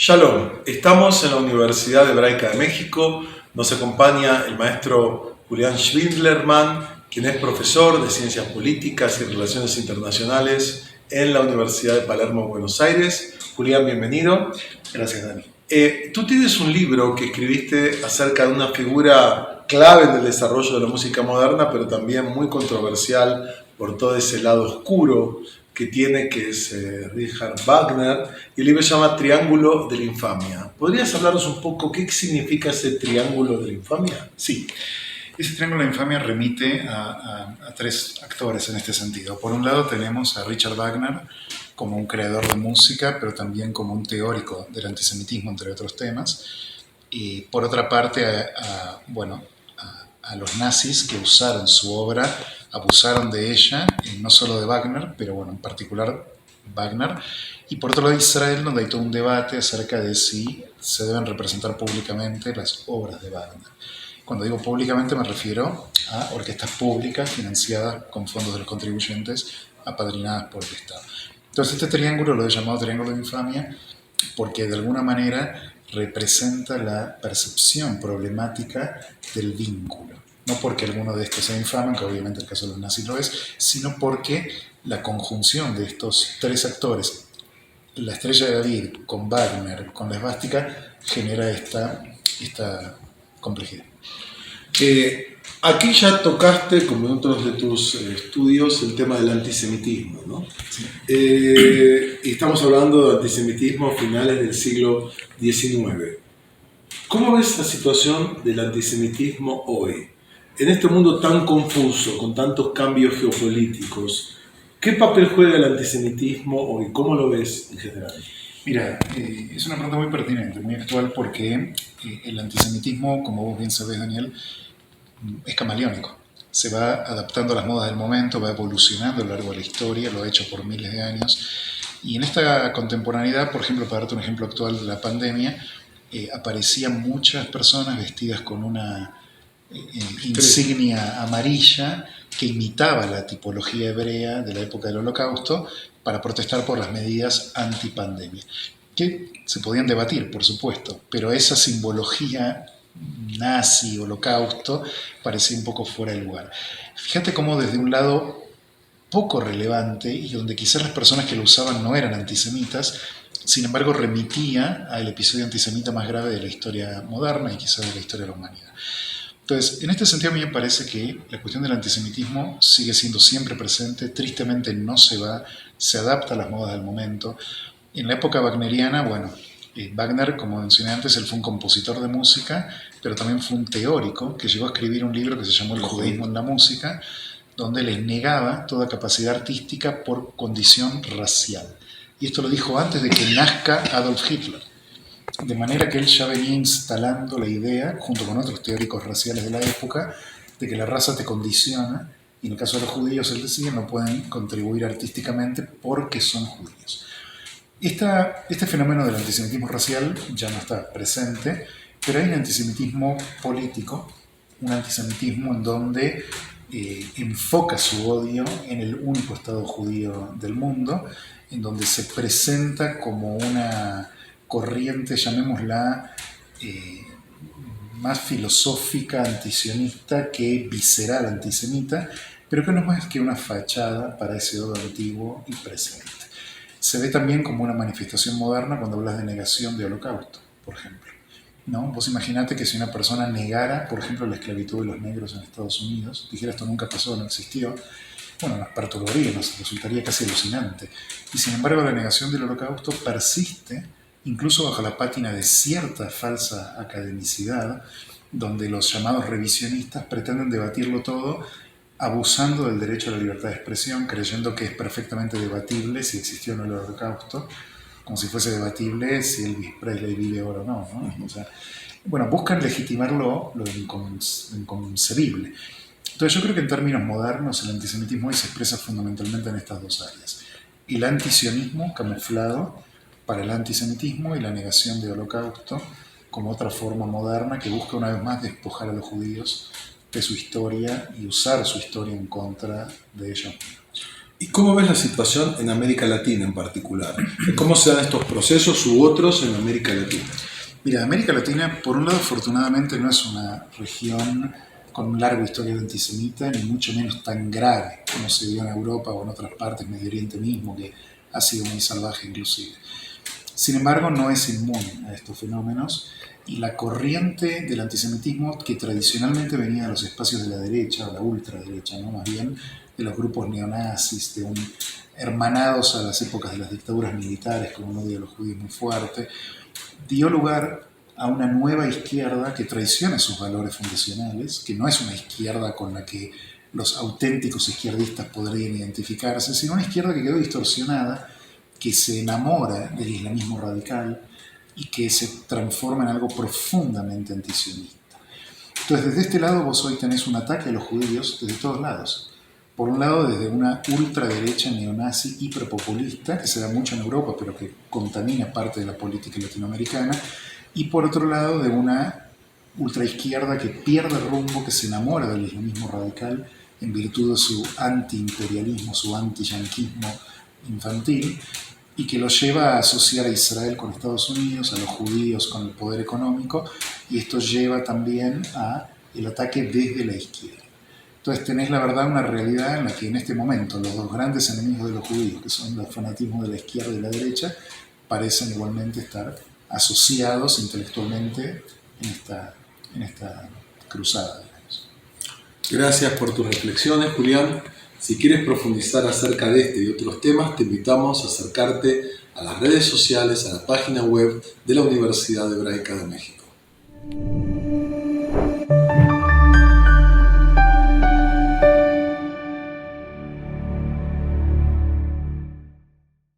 Shalom, estamos en la Universidad Hebraica de México. Nos acompaña el maestro Julián Schwindlerman, quien es profesor de Ciencias Políticas y Relaciones Internacionales en la Universidad de Palermo, Buenos Aires. Julián, bienvenido. Gracias, Dani. Tú tienes un libro que escribiste acerca de una figura clave en el desarrollo de la música moderna, pero también muy controversial por todo ese lado oscuro que tiene, que es Richard Wagner, y el libro se llama Triángulo de la Infamia. ¿Podrías hablarnos un poco qué significa ese Triángulo de la Infamia? Sí, ese Triángulo de la Infamia remite a tres actores en este sentido. Por un lado tenemos a Richard Wagner como un creador de música, pero también como un teórico del antisemitismo, entre otros temas. Y por otra parte, a los nazis que usaron su obra, abusaron de ella, no solo de Wagner, pero bueno, en particular Wagner. Y por otro lado Israel, donde hay todo un debate acerca de si se deben representar públicamente las obras de Wagner. Cuando digo públicamente me refiero a orquestas públicas financiadas con fondos de los contribuyentes, apadrinadas por el Estado. Entonces este triángulo lo he llamado Triángulo de Infamia porque de alguna manera representa la percepción problemática del vínculo. No porque alguno de estos sea infame, que obviamente el caso de los nazis lo es, sino porque la conjunción de estos tres actores, la Estrella de David con Wagner, con la esvástica, genera esta complejidad. Aquí ya tocaste, como en otros de tus estudios, el tema del antisemitismo, ¿no? Sí. Y estamos hablando de antisemitismo a finales del siglo XIX. ¿Cómo ves la situación del antisemitismo hoy? En este mundo tan confuso, con tantos cambios geopolíticos, ¿qué papel juega el antisemitismo hoy? ¿Cómo lo ves en general? Mira, es una pregunta muy pertinente, muy actual, porque el antisemitismo, como vos bien sabés, Daniel, es camaleónico. Se va adaptando a las modas del momento, va evolucionando a lo largo de la historia, lo ha hecho por miles de años. Y en esta contemporaneidad, por ejemplo, para darte un ejemplo actual de la pandemia, aparecían muchas personas vestidas con una insignia amarilla que imitaba la tipología hebrea de la época del Holocausto para protestar por las medidas antipandemia, que se podían debatir, por supuesto, pero esa simbología nazi, holocausto, parecía un poco fuera de lugar. Fíjate cómo desde un lado poco relevante y donde quizás las personas que lo usaban no eran antisemitas, sin embargo remitía al episodio antisemita más grave de la historia moderna y quizás de la historia de la humanidad. Entonces, en este sentido a mí me parece que la cuestión del antisemitismo sigue siendo siempre presente, tristemente no se va, se adapta a las modas del momento. En la época wagneriana, Wagner, como mencioné antes, él fue un compositor de música, pero también fue un teórico que llegó a escribir un libro que se llamó El judaísmo en la música, donde les negaba toda capacidad artística por condición racial. Y esto lo dijo antes de que nazca Adolf Hitler. De manera que él ya venía instalando la idea, junto con otros teóricos raciales de la época, de que la raza te condiciona, y en el caso de los judíos, él decía, no pueden contribuir artísticamente porque son judíos. Este fenómeno del antisemitismo racial ya no está presente, pero hay un antisemitismo político, un antisemitismo en donde enfoca su odio en el único Estado judío del mundo, en donde se presenta como una corriente, llamémosla, más filosófica antisionista que visceral antisemita, pero que no es más que una fachada para ese odio antiguo y presente. Se ve también como una manifestación moderna cuando hablas de negación de holocausto, por ejemplo. ¿No? Vos imaginate que si una persona negara, por ejemplo, la esclavitud de los negros en Estados Unidos, dijera esto nunca pasó, no existió, bueno, nos perturbaría, nos resultaría casi alucinante. Y sin embargo la negación del holocausto persiste incluso bajo la pátina de cierta falsa academicidad, donde los llamados revisionistas pretenden debatirlo todo abusando del derecho a la libertad de expresión, creyendo que es perfectamente debatible si existió o no el holocausto, como si fuese debatible si Elvis Presley vive ahora o no, ¿no? O sea, bueno, buscan legitimar lo inconcebible. Entonces yo creo que en términos modernos el antisemitismo hoy se expresa fundamentalmente en estas dos áreas. El antisionismo camuflado para el antisemitismo y la negación del holocausto como otra forma moderna que busca una vez más despojar a los judíos de su historia y usar su historia en contra de ellos mismos. ¿Y cómo ves la situación en América Latina en particular? ¿Cómo se dan estos procesos u otros en América Latina? Mira, América Latina, por un lado, afortunadamente no es una región con un largo historial antisemita, ni mucho menos tan grave como se dio en Europa o en otras partes, Medio Oriente mismo, que ha sido muy salvaje inclusive. Sin embargo, no es inmune a estos fenómenos y la corriente del antisemitismo que tradicionalmente venía de los espacios de la derecha, o la ultraderecha, ¿no? Más bien de los grupos neonazis, hermanados a las épocas de las dictaduras militares, con un odio a los judíos muy fuerte, dio lugar a una nueva izquierda que traiciona sus valores fundacionales, que no es una izquierda con la que los auténticos izquierdistas podrían identificarse, sino una izquierda que quedó distorsionada, que se enamora del islamismo radical y que se transforma en algo profundamente antisionista. Entonces, desde este lado vos hoy tenés un ataque a los judíos desde todos lados. Por un lado, desde una ultraderecha neonazi hiperpopulista, que se da mucho en Europa, pero que contamina parte de la política latinoamericana, y por otro lado, de una ultraizquierda que pierde el rumbo, que se enamora del islamismo radical en virtud de su antiimperialismo, su antiyanquismo infantil, y que lo lleva a asociar a Israel con Estados Unidos, a los judíos con el poder económico, y esto lleva también a el ataque desde la izquierda. Entonces tenés la verdad una realidad en la que en este momento los dos grandes enemigos de los judíos, que son el fanatismo de la izquierda y la derecha, parecen igualmente estar asociados intelectualmente en esta cruzada, digamos. Gracias por tus reflexiones, Julián. Si quieres profundizar acerca de este y otros temas, te invitamos a acercarte a las redes sociales, a la página web de la Universidad Hebraica de México.